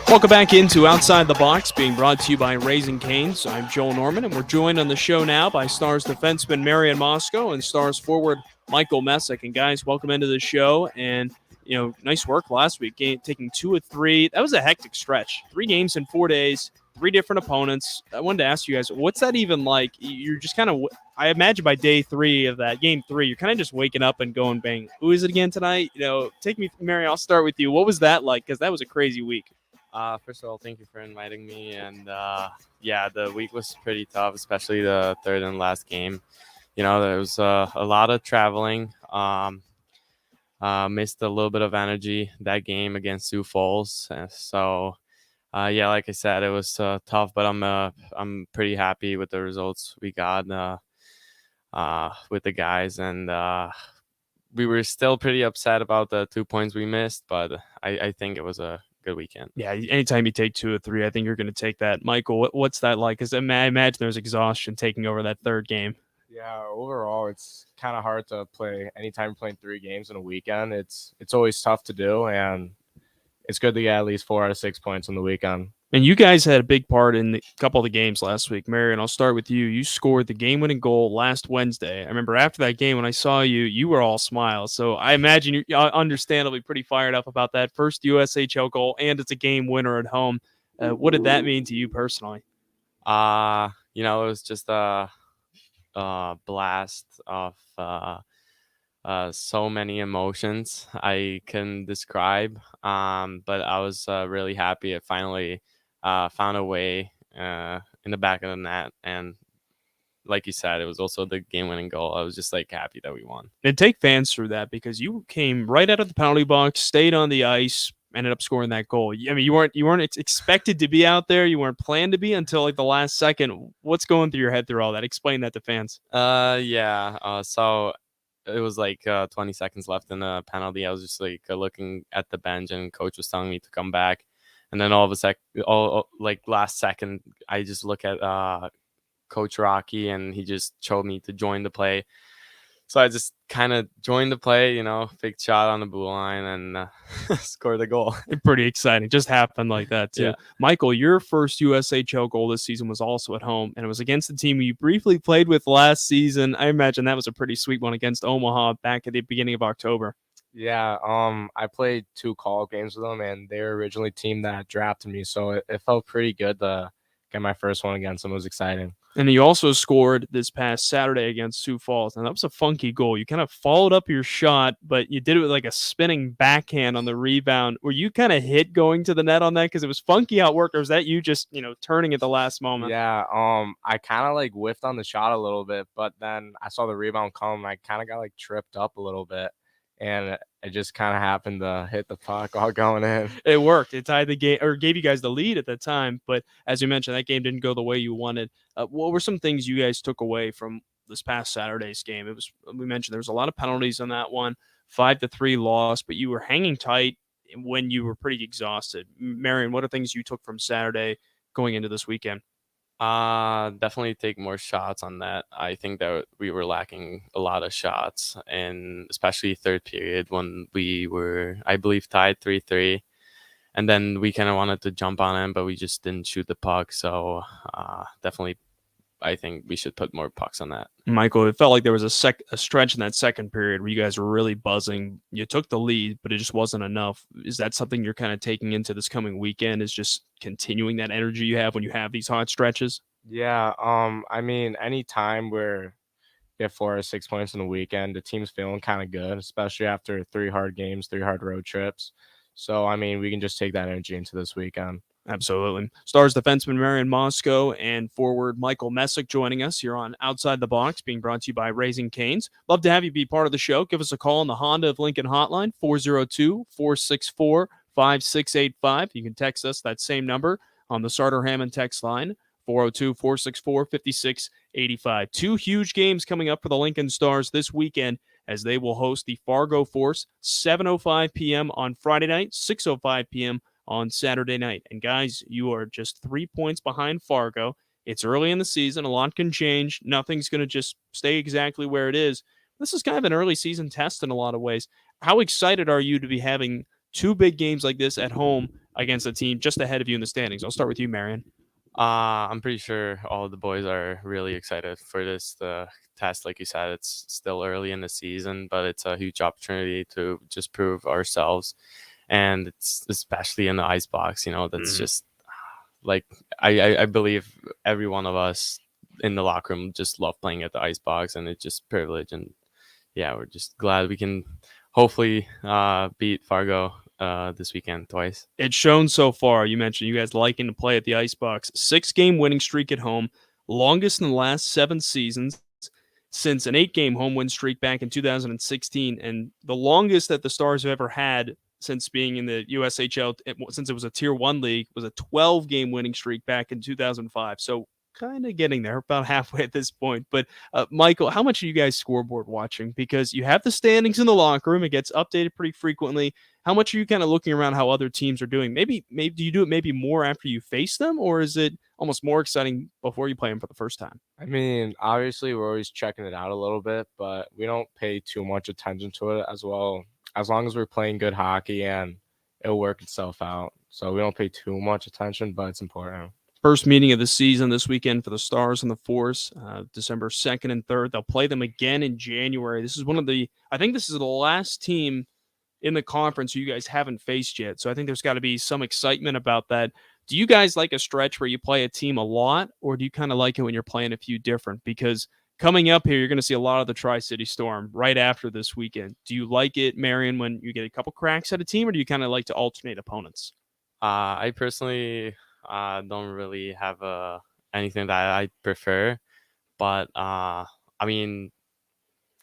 Welcome back into Outside the Box, being brought to you by Raising Cane's. I'm Joel Norman, and we're joined on the show now by Stars defenseman Marion Moscow and Stars forward Michael Messick. And guys, welcome into the show. And nice work last week, taking 2 of 3. That was a hectic stretch. 3 games in 4 days, 3 different opponents. I wanted to ask you guys, what's that even like? You're just kind of, I imagine by day 3 of that, game 3, you're kind of just waking up and going, bang, who is it again tonight? Take me, Mary, I'll start with you. What was that like? Because that was a crazy week. First of all, thank you for inviting me. And the week was pretty tough, especially the third and last game. There was a lot of traveling. Missed a little bit of energy that game against Sioux Falls. So, like I said, it was tough, but I'm pretty happy with the results we got with the guys. And we were still pretty upset about the 2 points we missed, but I think it was a good weekend. Yeah, anytime you take 2 of 3, I think you're going to take that. Michael, what's that like? Because I imagine there's exhaustion taking over that third game. Yeah, overall, it's kind of hard to play. Anytime you're playing 3 games in a weekend, it's always tough to do, and it's good to get at least 4 out of 6 points on the weekend. And you guys had a big part in a couple of the games last week. Marion, I'll start with you. You scored the game-winning goal last Wednesday. I remember after that game when I saw you, you were all smiles. So I imagine you're understandably pretty fired up about that first USHL goal, and it's a game winner at home. What did that mean to you personally? It was just a blast of so many emotions I can describe. But I was really happy it finally found a way in the back of the net. And like you said, it was also the game-winning goal. I was just happy that we won. And take fans through that, because you came right out of the penalty box, stayed on the ice, ended up scoring that goal. I mean, you weren't expected to be out there. You weren't planned to be until the last second. What's going through your head through all that? Explain that to fans. So it was 20 seconds left in the penalty. I was just looking at the bench, and coach was telling me to come back. And then all of a sec, last second, I just look at Coach Rocky, and he just told me to join the play. So I just kind of joined the play, big shot on the blue line, and scored the goal. Pretty exciting. Just happened like that, too. Yeah. Michael, your first USHL goal this season was also at home, and it was against the team you briefly played with last season. I imagine that was a pretty sweet one against Omaha back at the beginning of October. Yeah, I played 2 call games with them, and they were originally a team that drafted me, so it felt pretty good to get my first one against them. It was exciting. And he also scored this past Saturday against Sioux Falls. And that was a funky goal. You kind of followed up your shot, but you did it with a spinning backhand on the rebound. Were you kind of hit going to the net on that? Because it was funky how it worked. Or was that you just, turning at the last moment? Yeah, I kind of whiffed on the shot a little bit, but then I saw the rebound come. I kind of got tripped up a little bit. And it just kind of happened to hit the puck all going in. It worked. It tied the game, or gave you guys the lead at the time. But as you mentioned, that game didn't go the way you wanted. What were some things you guys took away from this past Saturday's game? We mentioned there was a lot of penalties on that one, 5-3 loss, but you were hanging tight when you were pretty exhausted. Marion, what are things you took from Saturday going into this weekend? Definitely take more shots on that. I think that we were lacking a lot of shots, and especially third period when we were, I believe, tied 3-3. and then we kind of wanted to jump on him, but we just didn't shoot the puck. So definitely, I think we should put more pucks on that. Michael, it felt like there was a stretch in that second period where you guys were really buzzing. You took the lead, but it just wasn't enough. Is that something you're kind of taking into this coming weekend, is just continuing that energy you have when you have these hot stretches? Yeah, I mean, any time where you get 4 or 6 points in the weekend, the team's feeling kind of good, especially after 3 hard games, 3 hard road trips. So, I mean, we can just take that energy into this weekend. Absolutely. Stars defenseman Marian Moscow and forward Michael Messick joining us here on Outside the Box, being brought to you by Raising Cane's. Love to have you be part of the show. Give us a call on the Honda of Lincoln hotline, 402-464-5685. You can text us that same number on the Sartor Hammond text line, 402-464-5685. 2 huge games coming up for the Lincoln Stars this weekend as they will host the Fargo Force, 7:05 p.m. on Friday night, 6:05 p.m. on Saturday night. And guys, you are just 3 points behind Fargo. It's early in the season. A lot can change. Nothing's going to just stay exactly where it is. This is kind of an early season test in a lot of ways. How excited are you to be having 2 big games like this at home against a team just ahead of you in the standings? I'll start with you, Marian. I'm pretty sure all of the boys are really excited for the test. Like you said, it's still early in the season, but it's a huge opportunity to just prove ourselves. And it's especially in the ice box, that's just like, I believe every one of us in the locker room just love playing at the ice box, and it's just privilege. And yeah, we're just glad we can hopefully beat Fargo this weekend twice. It's shown so far. You mentioned you guys liking to play at the ice box. 6-game winning streak at home, longest in the last 7 seasons, since an 8-game home win streak back in 2016, and the longest that the Stars have ever had since being in the USHL, since it was a Tier 1 league, was a 12-game winning streak back in 2005. So kind of getting there, about halfway at this point. But Michael, how much are you guys scoreboard watching? Because you have the standings in the locker room. It gets updated pretty frequently. How much are you kind of looking around how other teams are doing? Maybe do you do it maybe more after you face them, or is it almost more exciting before you play them for the first time? I mean, obviously, we're always checking it out a little bit, but we don't pay too much attention to it as well. As long as we're playing good hockey, and it'll work itself out. So we don't pay too much attention, but it's important. First meeting of the season this weekend for the Stars and the Force, December 2nd and 3rd. They'll play them again in January. This is I think this is the last team in the conference who you guys haven't faced yet. So I think there's got to be some excitement about that. Do you guys like a stretch where you play a team a lot, or do you kind of like it when you're playing a few different? Because coming up here, you're going to see a lot of the Tri-City Storm right after this weekend. Do you like it, Marian, when you get a couple cracks at a team, or do you kind of like to alternate opponents? I personally don't really have anything that I prefer, but I mean,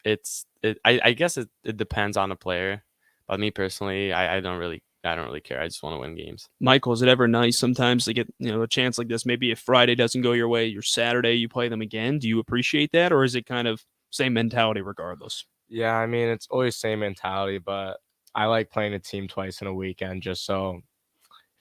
I guess it depends on the player. But me personally, I don't really care. I just want to win games. Michael, is it ever nice sometimes to get a chance like this? Maybe if Friday doesn't go your way, your Saturday you play them again. Do you appreciate that, or is it kind of same mentality regardless? Yeah, I mean, it's always same mentality, but I like playing a team twice in a weekend just so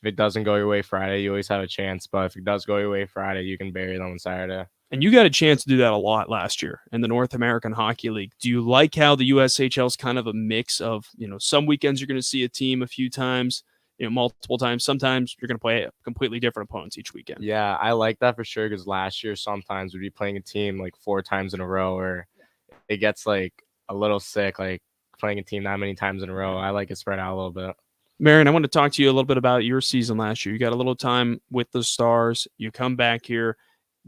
if it doesn't go your way Friday, you always have a chance. But if it does go your way Friday, you can bury them on Saturday. And you got a chance to do that a lot last year in the North American Hockey League. Do you like how the USHL is kind of a mix of, some weekends you're going to see a team a few times, multiple times. Sometimes you're going to play completely different opponents each weekend. Yeah, I like that for sure, because last year sometimes we'd be playing a team like 4 times in a row, or it gets like a little sick, like playing a team that many times in a row. I like it spread out a little bit. Marian, I want to talk to you a little bit about your season last year. You got a little time with the Stars. You come back here.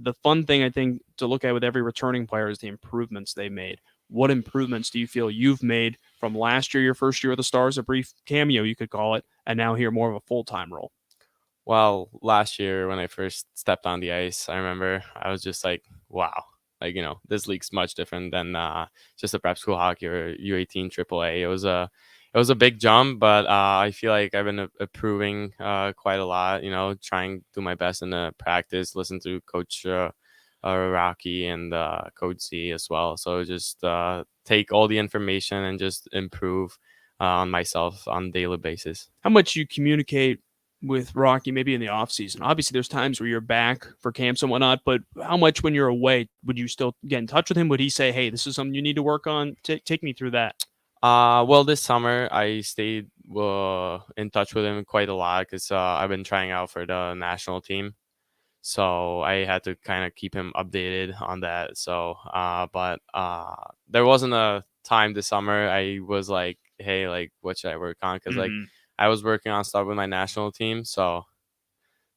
The fun thing, I think, to look at with every returning player is the improvements they made. What improvements do you feel you've made from last year, your first year with the Stars, a brief cameo, you could call it, and now here more of a full-time role? Well, last year when I first stepped on the ice, I remember I was just like, wow. Like, this league's much different than just a prep school hockey or U18 AAA. It was a big jump, but I feel like I've been improving quite a lot, trying to do my best in the practice, listen to Coach Rocky and Coach Z as well. So just take all the information and just improve on myself on a daily basis. How much you communicate with Rocky maybe in the off season? Obviously, there's times where you're back for camps and whatnot, but how much when you're away, would you still get in touch with him? Would he say, hey, this is something you need to work on? Take me through that. Well, this summer I stayed in touch with him quite a lot because I've been trying out for the national team. So I had to kind of keep him updated on that. So, but there wasn't a time this summer I was like, hey, like, what should I work on? Because like I was working on stuff with my national team. So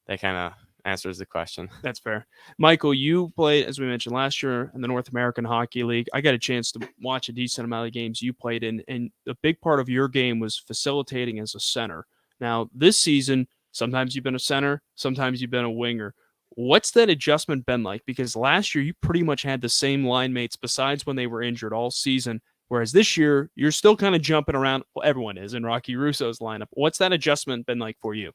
that kind of answers the question. That's fair. Michael, you played, as we mentioned, last year in the North American Hockey League. I got a chance to watch a decent amount of games you played in, and a big part of your game was facilitating as a center. Now, this season, sometimes you've been a center, sometimes you've been a winger. What's that adjustment been like? Because last year, you pretty much had the same line mates besides when they were injured all season, whereas this year, you're still kind of jumping around. Well, everyone is in Rocky Russo's lineup. What's that adjustment been like for you?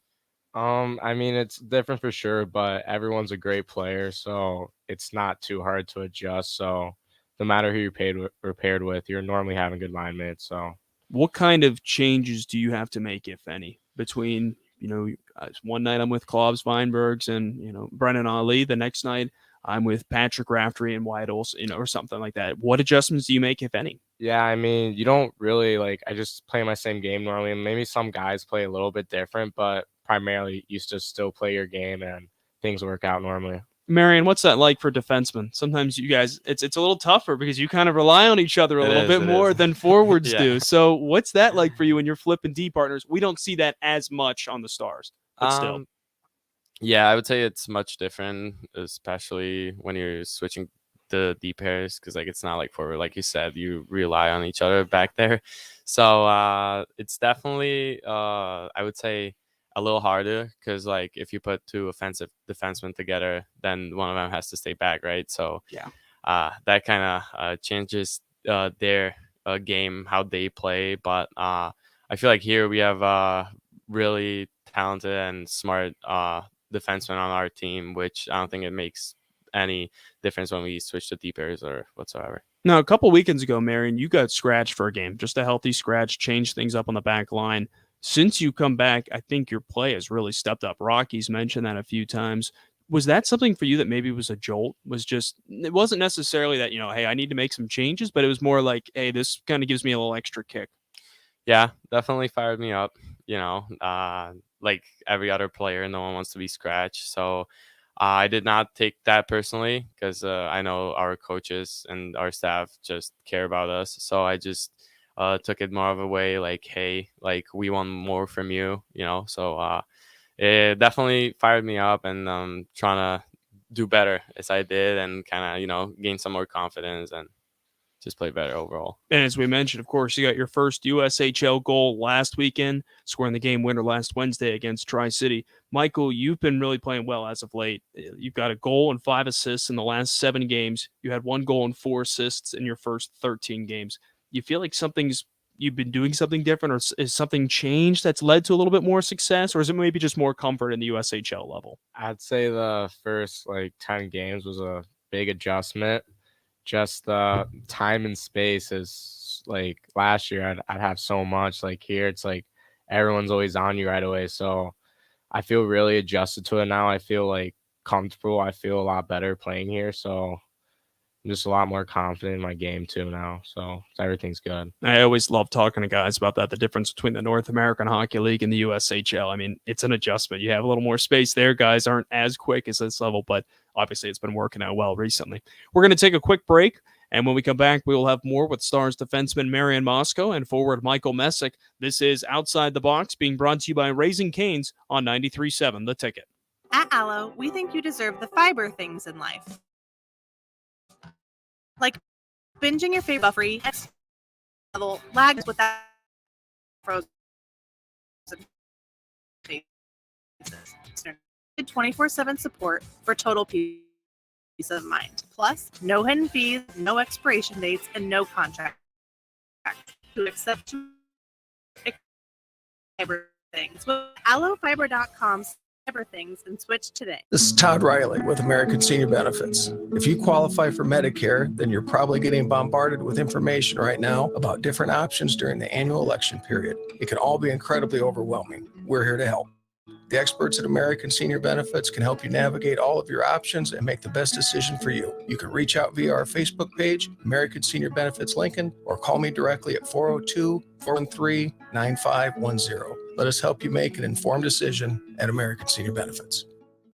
I mean, it's different for sure, but everyone's a great player, so it's not too hard to adjust. So no matter who you're paired with, you're normally having good line mates. So what kind of changes do you have to make, if any, between, one night I'm with Klobbs Weinbergs and, Brennan Ali. The next night I'm with Patrick Raftery and Wyatt Olson, or something like that. What adjustments do you make, if any? yeah, I mean, you don't really I just play my same game normally. And maybe some guys play a little bit different, but primarily you just still play your game and things work out normally. Marion, what's that like for defensemen? Sometimes you guys, it's a little tougher because you kind of rely on each other a little bit more than forwards do. So what's that like for you when you're flipping D partners? We don't see that as much on the Stars, but still. Yeah, I would say it's much different, especially when you're switching the D pairs, because it's not like forward, like you said, you rely on each other back there. So it's definitely I would say a little harder, because if you put two offensive defensemen together, then one of them has to stay back, right? So that kind of changes their game, how they play. But I feel like here we have really talented and smart defensemen on our team, which I don't think it makes any difference when we switch to D pairs or whatsoever. Now, a couple weekends ago, Marion, you got scratched for a game, just a healthy scratch, changed things up on the back line. Since you come back, I think your play has really stepped up. Rocky's mentioned that a few times. Was that something for you that maybe was a jolt? It wasn't necessarily that, hey, I need to make some changes, but it was more like, hey, this kind of gives me a little extra kick. Yeah, definitely fired me up. Like every other player, no one wants to be scratched. So I did not take that personally, because I know our coaches and our staff just care about us. So I just took it more of a way like, hey, we want more from you, So it definitely fired me up, and trying to do better as I did, and kind of, gain some more confidence and just play better overall. And as we mentioned, of course, you got your first USHL goal last weekend, scoring the game winner last Wednesday against Tri-City. Michael, you've been really playing well as of late. You've got a goal and 5 assists in the last 7 games. You had 1 goal and 4 assists in your first 13 games. You feel like you've been doing something different, or is something changed that's led to a little bit more success, or is it maybe just more comfort in the USHL level? I'd say the first 10 games was a big adjustment. Just the time and space is last year I'd have so much. Here it's everyone's always on you right away. So I feel really adjusted to it now. I feel comfortable. I feel a lot better playing here. So I'm just a lot more confident in my game too now. So everything's good. I always love talking to guys about that, the difference between the North American Hockey League and the USHL. I mean, it's an adjustment. You have a little more space there. Guys aren't as quick as this level, but obviously it's been working out well recently. We're going to take a quick break, and when we come back, we will have more with Stars defenseman Marion Moscow and forward Michael Messick. This is Outside the Box, being brought to you by Raising Cane's on 93.7 The Ticket. At Aloe, we think you deserve the fiber things in life, like binging your favorite free level lags without frozen 24/7 support for total peace of mind. Plus, no hidden fees, no expiration dates, and no contract to accept fiber things. With AloeFiber.com things and switch today. This is Todd Riley with American Senior Benefits. If you qualify for Medicare, then you're probably getting bombarded with information right now about different options during the annual election period. It can all be incredibly overwhelming. We're here to help. The experts at American Senior Benefits can help you navigate all of your options and make the best decision for you. You can reach out via our Facebook page, American Senior Benefits Lincoln, or call me directly at 402-413-9510. Let us help you make an informed decision at American Senior Benefits.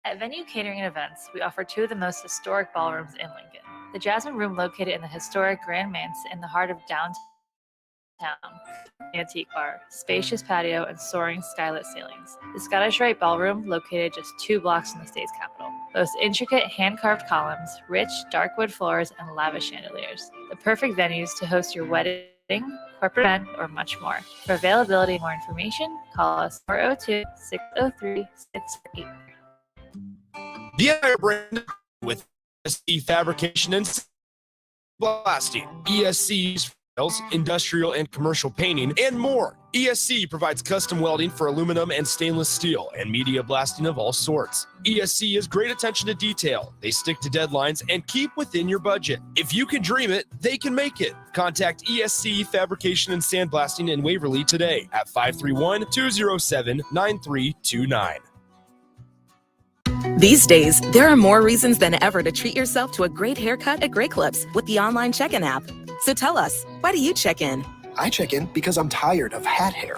At Venue Catering and Events, we offer two of the most historic ballrooms in Lincoln. The Jasmine Room, located in the historic Grand Manse in the heart of downtown, antique bar, spacious patio, and soaring skylit ceilings. The Scottish Rite Ballroom, located just 2 blocks from the state's capital, boasts intricate hand-carved columns, rich dark wood floors, and lavish chandeliers. The perfect venues to host your wedding, corporate event, or much more. For availability and more information, call us 402-603-648. The brand with ESC Fabrication and Blasting, ESC's industrial and commercial painting, and more. ESC provides custom welding for aluminum and stainless steel and media blasting of all sorts. ESC has great attention to detail. They stick to deadlines and keep within your budget. If you can dream it, they can make it. Contact ESC Fabrication and Sandblasting in Waverly today at 531-207-9329. These days, there are more reasons than ever to treat yourself to a great haircut at Great Clips with the online check-in app. So tell us, why do you check in? I check in because I'm tired of hat hair.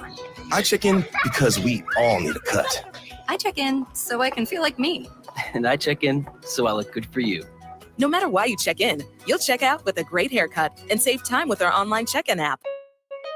I check in because we all need a cut. I check in so I can feel like me. And I check in so I look good for you. No matter why you check in, you'll check out with a great haircut and save time with our online check-in app.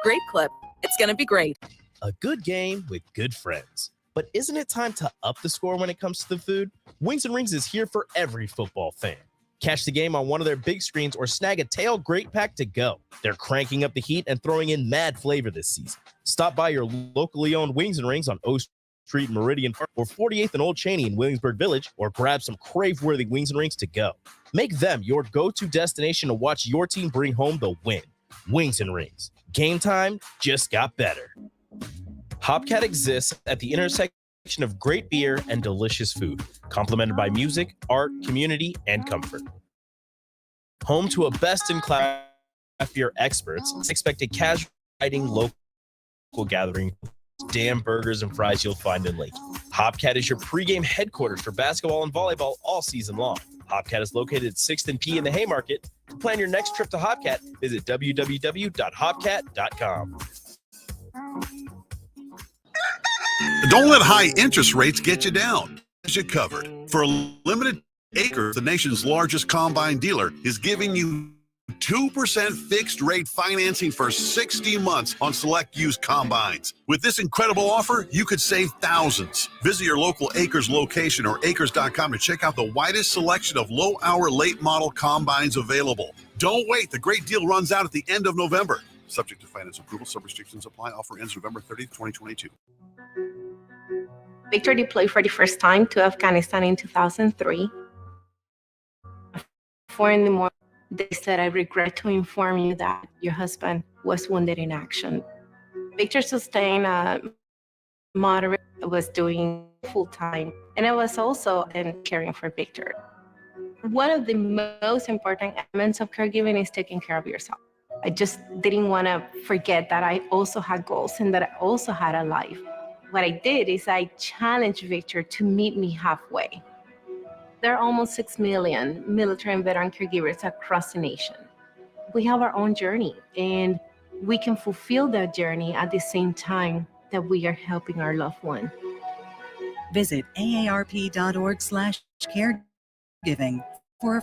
Great Clip. It's going to be great. A good game with good friends. But isn't it time to up the score when it comes to the food? Wings and Rings is here for every football fan. Catch the game on one of their big screens or snag a tail great pack to go. They're cranking up the heat and throwing in mad flavor this season. Stop by your locally owned Wings and Rings on O Street in Meridian Park or 48th and Old Cheney in Williamsburg Village, or grab some crave-worthy Wings and Rings to go. Make them your go-to destination to watch your team bring home the win. Wings and Rings. Game time just got better. Hopcat exists at the intersection of great beer and delicious food, complemented by music, art, community, and comfort. Home to a best-in-class beer experts, expected casual dining local gathering, damn burgers and fries you'll find in Lincoln. Hopcat is your pregame headquarters for basketball and volleyball all season long. Hopcat is located at 6th and P in the Haymarket. To plan your next trip to Hopcat, visit www.hopcat.com. Don't let high interest rates get you down. As you covered. For a limited acre, the nation's largest combine dealer is giving you 2% fixed rate financing for 60 months on select used combines. With this incredible offer, you could save thousands. Visit your local Acres location or acres.com to check out the widest selection of low-hour, late-model combines available. Don't wait. The great deal runs out at the end of November. Subject to finance approval. Some restrictions apply. Offer ends November 30th, 2022. Victor deployed for the first time to Afghanistan in 2003. 4 a.m, they said, "I regret to inform you that your husband was wounded in action." Victor sustained a moderate, was doing full-time, and I was also caring for Victor. One of the most important elements of caregiving is taking care of yourself. I just didn't want to forget that I also had goals and that I also had a life. What I did is I challenged Victor to meet me halfway. There are almost 6 million military and veteran caregivers across the nation. We have our own journey, and we can fulfill that journey at the same time that we are helping our loved one. Visit aarp.org/caregiving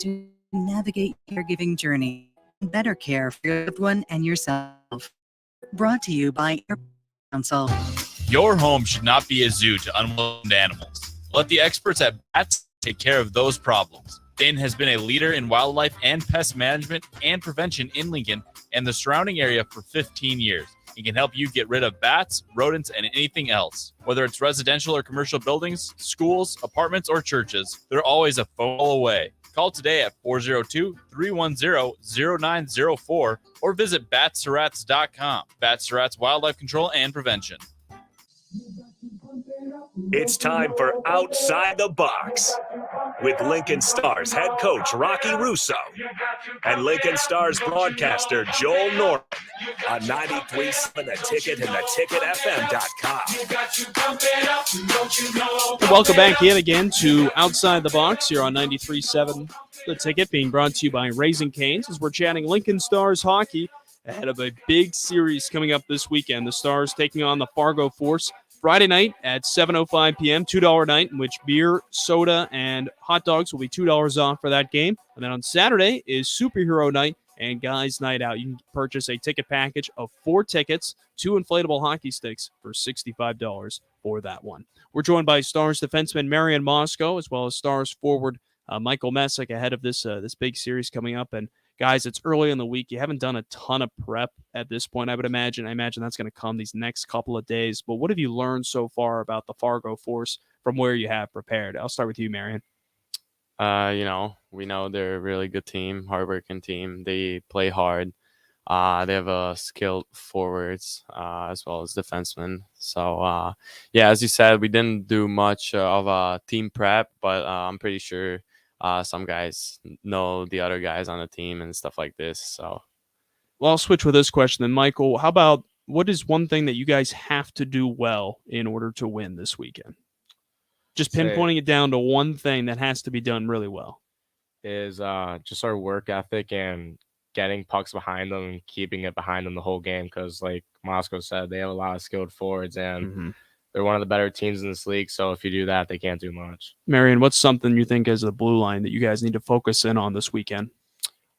to navigate caregiving journey. Better care for your loved one and yourself. Brought to you by Air Council. Your home should not be a zoo to unwelcomed animals. Let the experts at Bats take care of those problems. Dane has been a leader in wildlife and pest management and prevention in Lincoln and the surrounding area for 15 years. He can help you get rid of bats, rodents, and anything else. Whether it's residential or commercial buildings, schools, apartments, or churches, they're always a phone call away. Call today at 402-310-0904 or visit batsrats.com. Bats Rats Wildlife Control and Prevention. It's time for Outside the Box. with Lincoln Stars head coach Rocky Russo and Lincoln Stars broadcaster Joel Norman on 93.7 The Ticket and theticketfm.com. Welcome back yet again to Outside the Box here on 93.7 The Ticket, being brought to you by Raising Cane's as we're chatting Lincoln Stars hockey ahead of a big series coming up this weekend. The Stars taking on the Fargo Force Friday night at 7:05 p.m., $2 night, in which beer, soda, and hot dogs will be $2 off for that game. And then on Saturday is Superhero Night and Guys Night Out. You can purchase a ticket package of 4 tickets, 2 inflatable hockey sticks for $65 for that one. We're joined by Stars defenseman Marian Mosko, as well as Stars forward Michael Messick ahead of this big series coming up. And guys, it's early in the week. You haven't done a ton of prep at this point, I would imagine. I imagine that's going to come these next couple of days. But what have you learned so far about the Fargo Force from where you have prepared? I'll start with you, Marian. We know they're a really good team, hardworking team. They play hard. They have skilled forwards as well as defensemen. So, as you said, we didn't do much of a team prep, but I'm pretty sure some guys know the other guys on the team and stuff like this. So, well, I'll switch with this question then, Michael. How about what is one thing that you guys have to do well in order to win this weekend? Just pinpointing it down to one thing that has to be done really well. Is just our work ethic and getting pucks behind them and keeping it behind them the whole game. Because like Mosko said, they have a lot of skilled forwards and they're one of the better teams in this league. So if you do that, they can't do much. Marian, what's something you think is the blue line that you guys need to focus in on this weekend?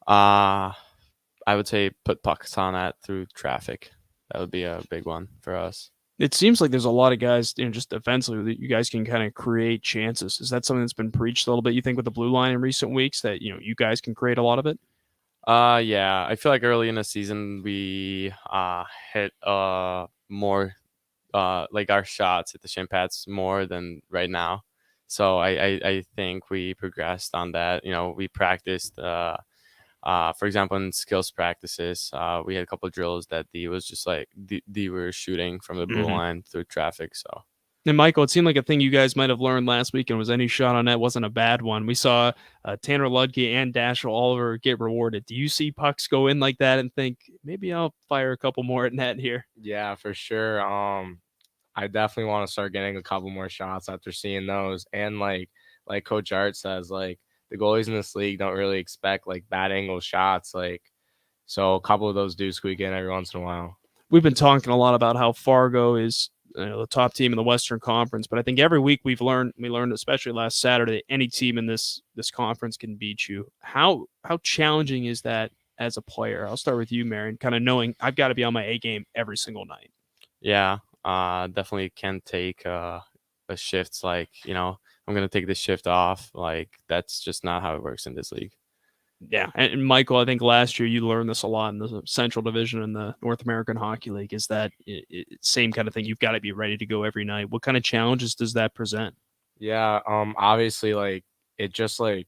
I would say put pucks on that through traffic. That would be a big one for us. It seems like there's a lot of guys, just defensively, that you guys can kind of create chances. Is that something that's been preached a little bit, you think, with the blue line in recent weeks, that, you guys can create a lot of it? Yeah. I feel like early in the season, we hit more, like our shots at the shin pads more than right now. So I think we progressed on that. We practiced, for example, in skills practices, we had a couple of drills that was just like they were shooting from the blue line through traffic. So, and Michael, it seemed like a thing you guys might have learned last weekend was any shot on net wasn't a bad one. We saw Tanner Ludke and Dashiell Oliver get rewarded. Do you see pucks go in like that and think maybe I'll fire a couple more at net here? Yeah, for sure. I definitely want to start getting a couple more shots after seeing those. And like Coach Art says, like, the goalies in this league don't really expect like bad angle shots. So a couple of those do squeak in every once in a while. We've been talking a lot about how Fargo is the top team in the Western Conference, but I think every week we learned, especially last Saturday, any team in this conference can beat you. How challenging is that as a player? I'll start with you, Marian, kind of knowing I've got to be on my A game every single night. Yeah, definitely can take a shift like, I'm going to take this shift off. Like, that's just not how it works in this league. Yeah. And Michael, I think last year you learned this a lot in the Central Division in the North American Hockey League, is that same kind of thing. You've got to be ready to go every night. What kind of challenges does that present? Yeah. Obviously, like, it just like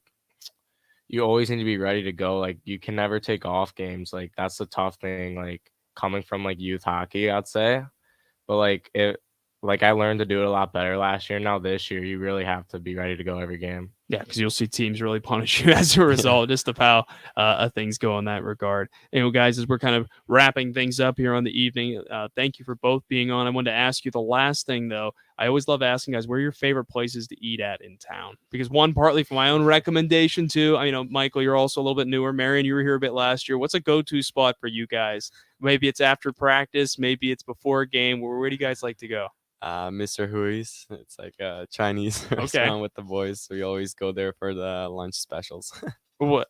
you always need to be ready to go. Like, you can never take off games. Like, that's the tough thing, like coming from like youth hockey, I'd say. But like I learned to do it a lot better last year. Now this year, you really have to be ready to go every game. Yeah, because you'll see teams really punish you as a result, just of how things go in that regard. Guys, as we're kind of wrapping things up here on the evening, thank you for both being on. I wanted to ask you the last thing, though. I always love asking guys, where are your favorite places to eat at in town? Because one, partly for my own recommendation, too. Michael, you're also a little bit newer. Marian, you were here a bit last year. What's a go-to spot for you guys? Maybe it's after practice. Maybe it's before a game. Where do you guys like to go? Mr. Hui's. It's like a Chinese restaurant with the boys. So we always go there for the lunch specials. What?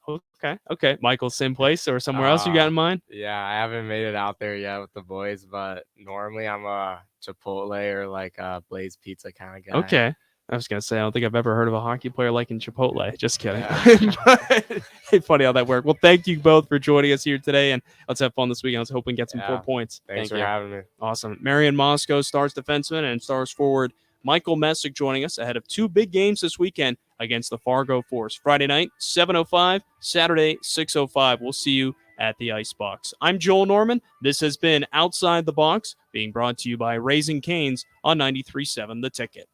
Okay. Michael, same place or somewhere else you got in mind? Yeah, I haven't made it out there yet with the boys, but normally I'm a Chipotle or like a Blaze Pizza kind of guy. Okay. I was going to say, I don't think I've ever heard of a hockey player liking Chipotle. Just kidding. Yeah. Funny how that worked. Well, thank you both for joining us here today, and let's have fun this weekend. Let's hope we can get some 4 points. Thanks for having me. Awesome. Marian Mosko, Stars defenseman, and Stars forward Michael Messick joining us ahead of 2 big games this weekend against the Fargo Force. Friday night, 7:05, Saturday, 6:05. We'll see you at the Icebox. I'm Joel Norman. This has been Outside the Box, being brought to you by Raising Cane's on 93.7 The Ticket.